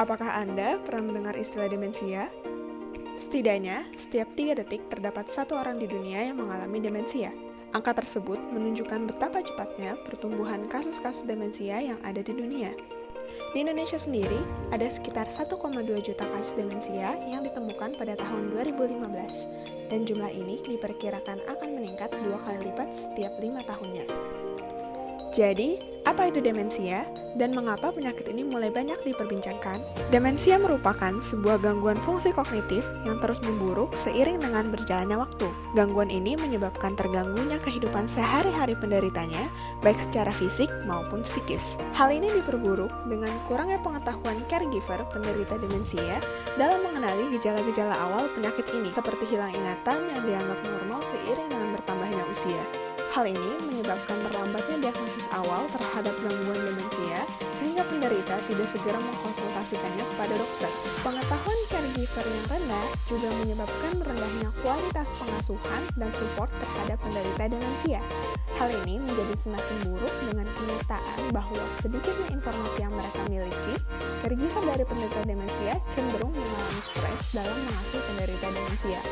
Apakah Anda pernah mendengar istilah demensia? Setidaknya, setiap 3 detik terdapat satu orang di dunia yang mengalami demensia. Angka tersebut menunjukkan betapa cepatnya pertumbuhan kasus-kasus demensia yang ada di dunia. Di Indonesia sendiri, ada sekitar 1,2 juta kasus demensia yang ditemukan pada tahun 2015, dan jumlah ini diperkirakan akan meningkat 2 kali lipat setiap 5 tahunnya. Jadi, apa itu demensia dan mengapa penyakit ini mulai banyak diperbincangkan? Demensia merupakan sebuah gangguan fungsi kognitif yang terus memburuk seiring dengan berjalannya waktu. Gangguan ini menyebabkan terganggunya kehidupan sehari-hari penderitanya, baik secara fisik maupun psikis. Hal ini diperburuk dengan kurangnya pengetahuan caregiver penderita demensia dalam mengenali gejala-gejala awal penyakit ini, seperti hilang ingatan yang dianggap normal seiring dengan bertambahnya usia. Hal ini menyebabkan terlambatnya diagnosis awal terhadap gangguan demensia, sehingga penderita tidak segera mengkonsultasikannya kepada dokter. Pengetahuan caregiver yang rendah juga menyebabkan rendahnya kualitas pengasuhan dan support terhadap penderita demensia. Hal ini menjadi semakin buruk dengan kenyataan bahwa sedikitnya informasi yang mereka miliki, caregiver dari penderita demensia cenderung mengalami stres dalam mengasuh penderita demensia.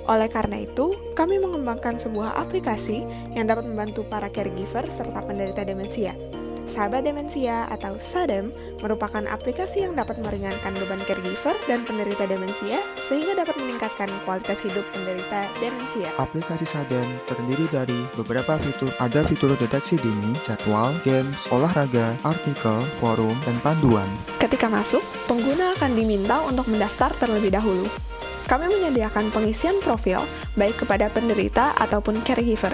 Oleh karena itu, kami mengembangkan sebuah aplikasi yang dapat membantu para caregiver serta penderita demensia. Sahabat Demensia atau SADEM merupakan aplikasi yang dapat meringankan beban caregiver dan penderita demensia sehingga dapat meningkatkan kualitas hidup penderita demensia. Aplikasi Sadem terdiri dari beberapa fitur. Ada fitur deteksi dini, jadwal, games, olahraga, artikel, forum, dan panduan. Ketika masuk, pengguna akan diminta untuk mendaftar terlebih dahulu. Kami menyediakan pengisian profil baik kepada penderita ataupun caregiver.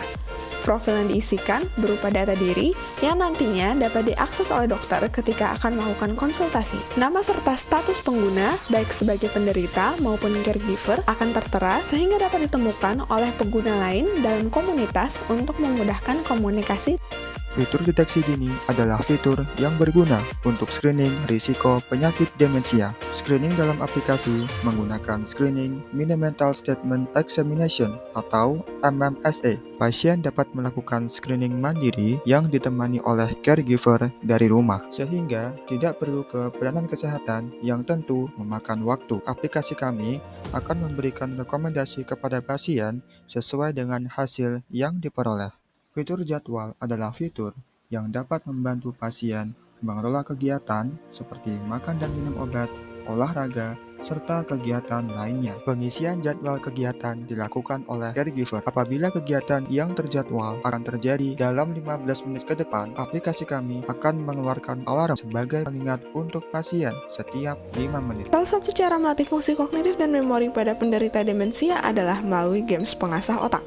Profil yang diisikan berupa data diri yang nantinya dapat diakses oleh dokter ketika akan melakukan konsultasi. Nama serta status pengguna, baik sebagai penderita maupun caregiver, akan tertera sehingga dapat ditemukan oleh pengguna lain dalam komunitas untuk memudahkan komunikasi. Fitur deteksi dini adalah fitur yang berguna untuk screening risiko penyakit demensia. Screening dalam aplikasi menggunakan Screening Mini-Mental Statement Examination atau MMSE. Pasien dapat melakukan screening mandiri yang ditemani oleh caregiver dari rumah, sehingga tidak perlu ke pelayanan kesehatan yang tentu memakan waktu. Aplikasi kami akan memberikan rekomendasi kepada pasien sesuai dengan hasil yang diperoleh. Fitur jadwal adalah fitur yang dapat membantu pasien mengelola kegiatan seperti makan dan minum obat, olahraga, serta kegiatan lainnya. Pengisian jadwal kegiatan dilakukan oleh caregiver. Apabila kegiatan yang terjadwal akan terjadi dalam 15 menit ke depan, aplikasi kami akan mengeluarkan alarm sebagai pengingat untuk pasien setiap 5 menit. Salah satu cara melatih fungsi kognitif dan memori pada penderita demensia adalah melalui games pengasah otak.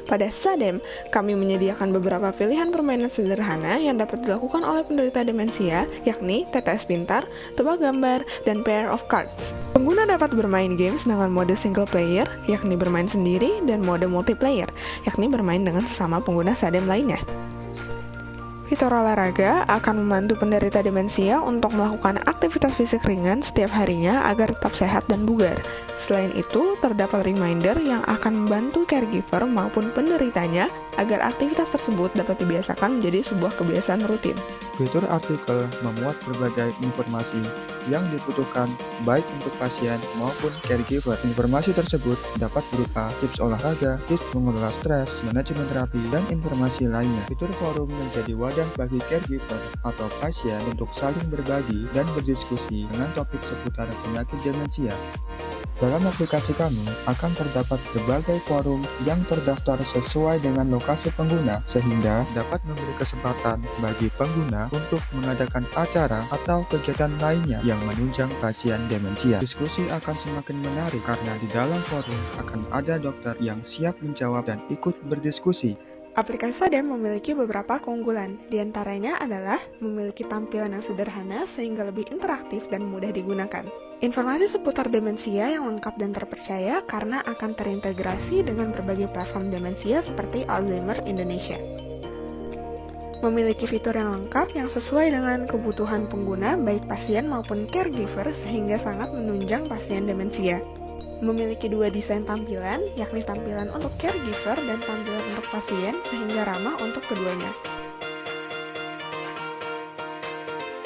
Pada SADEM, kami menyediakan beberapa pilihan permainan sederhana yang dapat dilakukan oleh penderita demensia, yakni TTS pintar, tebak gambar, dan pair of cards. Pengguna dapat bermain games dengan mode single player, yakni bermain sendiri, dan mode multiplayer, yakni bermain dengan sesama pengguna SADEM lainnya. Fitur olahraga akan membantu penderita demensia untuk melakukan aktivitas fisik ringan setiap harinya agar tetap sehat dan bugar. Selain itu, terdapat reminder yang akan membantu caregiver maupun penderitanya agar aktivitas tersebut dapat dibiasakan menjadi sebuah kebiasaan rutin. Fitur artikel memuat berbagai informasi yang dibutuhkan baik untuk pasien maupun caregiver. Informasi tersebut dapat berupa tips olahraga, tips mengelola stres, manajemen terapi, dan informasi lainnya. Fitur forum menjadi wadah bagi caregiver atau pasien untuk saling berbagi dan berdiskusi dengan topik seputar penyakit demensia. Dalam aplikasi kami akan terdapat berbagai forum yang terdaftar sesuai dengan lokasi pengguna sehingga dapat memberi kesempatan bagi pengguna untuk mengadakan acara atau kegiatan lainnya yang menunjang pasien demensia. Diskusi akan semakin menarik karena di dalam forum akan ada dokter yang siap menjawab dan ikut berdiskusi. Aplikasi Sadem memiliki beberapa keunggulan, di antaranya adalah memiliki tampilan yang sederhana sehingga lebih interaktif dan mudah digunakan. Informasi seputar demensia yang lengkap dan terpercaya karena akan terintegrasi dengan berbagai platform demensia seperti Alzheimer Indonesia. Memiliki fitur yang lengkap yang sesuai dengan kebutuhan pengguna baik pasien maupun caregiver sehingga sangat menunjang pasien demensia. Memiliki dua desain tampilan, yakni tampilan untuk caregiver dan tampilan untuk pasien sehingga ramah untuk keduanya.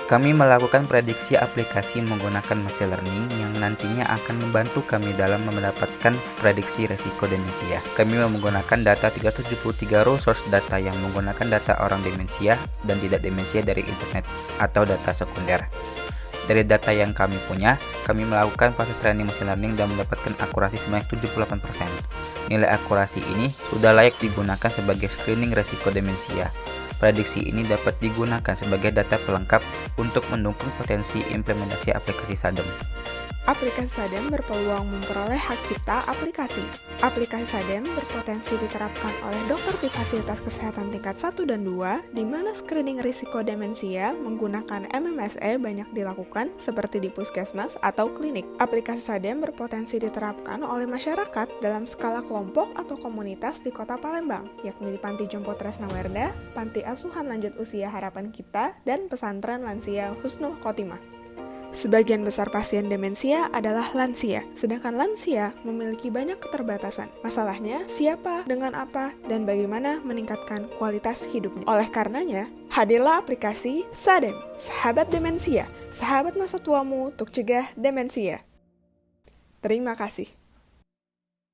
Kami melakukan prediksi aplikasi menggunakan machine learning yang nantinya akan membantu kami dalam mendapatkan prediksi resiko demensia. Kami menggunakan data 373 raw source data yang menggunakan data orang demensia dan tidak demensia dari internet atau data sekunder. Dari data yang kami punya, kami melakukan proses training machine learning dan mendapatkan akurasi sebanyak 78%. Nilai akurasi ini sudah layak digunakan sebagai screening resiko demensia. Prediksi ini dapat digunakan sebagai data pelengkap untuk mendukung potensi implementasi aplikasi Sadem. Aplikasi Sadem berpeluang memperoleh hak cipta aplikasi. Aplikasi Sadem berpotensi diterapkan oleh dokter di fasilitas kesehatan tingkat 1 dan 2, di mana screening risiko demensia menggunakan MMSE banyak dilakukan seperti di puskesmas atau klinik. Aplikasi Sadem berpotensi diterapkan oleh masyarakat dalam skala kelompok atau komunitas di Kota Palembang, yakni di Panti Jompo Tresna Werda, Panti Asuhan Lanjut Usia Harapan Kita, dan Pesantren Lansia Husnul Khotimah. Sebagian besar pasien demensia adalah lansia, sedangkan lansia memiliki banyak keterbatasan. Masalahnya, siapa, dengan apa, dan bagaimana meningkatkan kualitas hidupnya. Oleh karenanya, hadirlah aplikasi Sadem, sahabat demensia, sahabat masa tuamu untuk cegah demensia. Terima kasih.